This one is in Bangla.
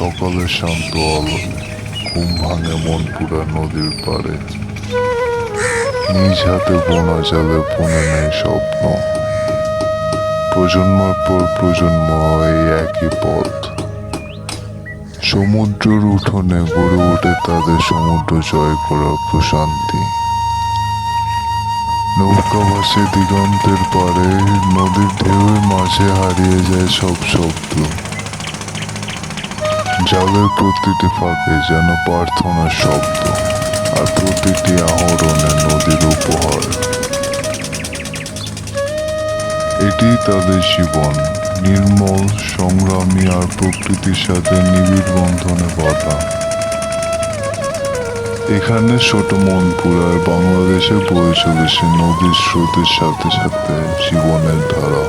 সকালের শান্ত আলো, ঘুম ভাঙে মনপুরা নদীর পাড়ে। নিজ হাতে বোনা জালে বুনে নেয় স্বপ্ন, প্রজন্মের পর প্রজন্ম এই একই পথ। সমুদ্রের উঠোনে গড়ে ওঠে তাদের সমুদ্র জয় করার প্রশান্তি। নৌকা ভাসে দিগন্তের পারে, নদীর ঢেউয়ের মাঝে হারিয়ে যায় সব শব্দ। জালের প্রতিটি ফাঁকে যেন প্রার্থনার শব্দ, আর প্রতিটি আহরণে নদীর উপহার। এটি তাদের জীবন, নির্মল, সংগ্রামী আর প্রকৃতির সাথে নিবিড় বন্ধনে বাঁধা। এখানে ছোট মনপুরায় বাংলাদেশে বয়ে চলেছে নদীর স্রোতের সাথে সাথে জীবনের ধারা।